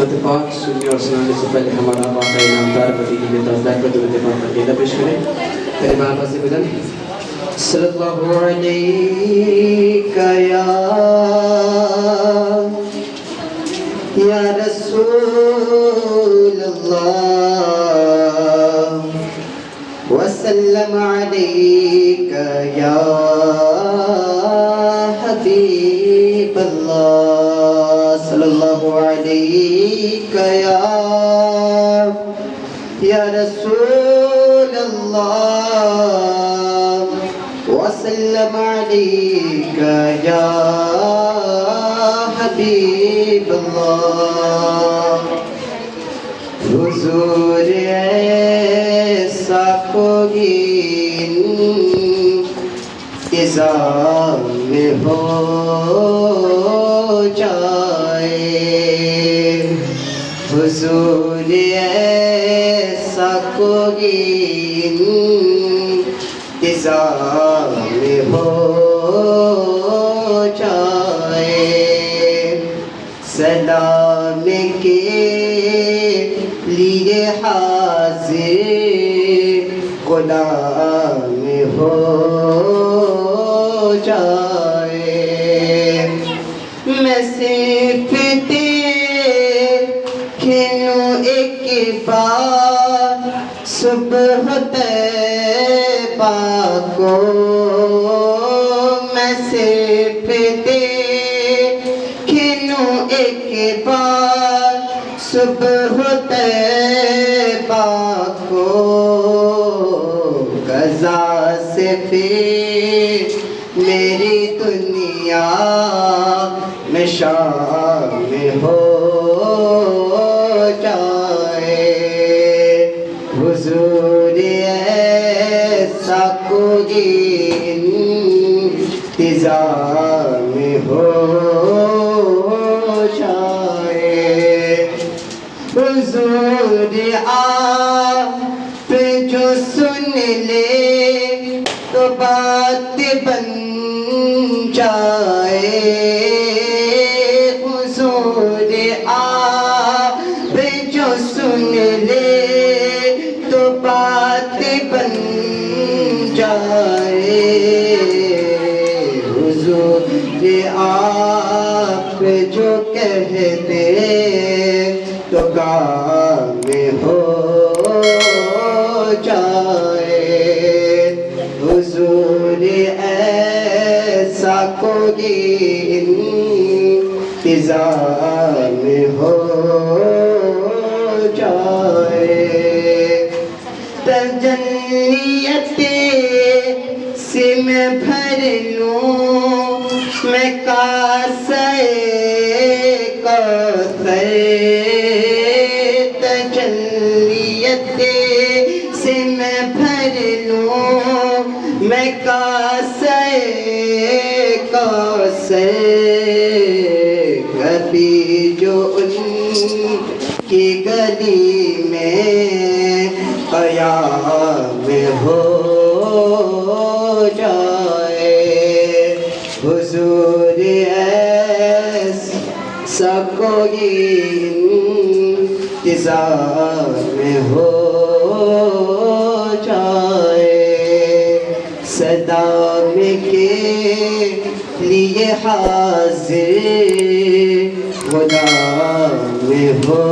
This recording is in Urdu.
درود پاک سننے اور سنانے سے پہلے ہمارا واقعہ نامدار مدینی میں تازدار پر درود پاک کا قیدہ پیش کریں. پہلے بابا سے بلند صلی اللہ علیکہ یا رسول اللہ وسلم علیکہ یا حبیب اللہ صلی اللہ علیکہ یا رسول اللہ وسلم علیکہ یا حبیب اللہ. حضور ایسا کوئی انتظام میں ہو جائے, حضور ایسا کوئی انتظام میں ہو جائے, سلام کے لیے حاضر غلام ہو جائے. میں صرف دیکھوں ایک بار صبح طیبہ کو, میں صرف دیکھوں ایک بار صبح طیبہ کو, قضا سے پھر میری دنیا میں شامل ہو جائے. حضور ایسا کوئی انتظام ہو جائے. حضور آپ جو سن لے تو بات بن جائے. حضور آپ جو سن لے تو بات بن جائے. حضور آپ جو کہہ دے تو کام ہو جائے. حضور ایسا کوئی انتظام ہو جائے. تجلیت سے میں بھر لوں میں کاسے کوثر, تجلیت سے میں بھر لوں میں کاسے کوثر. کبھی جو ان کی گلی میں قیام ہو جائے. حضور ایسا کوئی انتظام ہو جائے. سلام کے لیے حاضر غلام ہو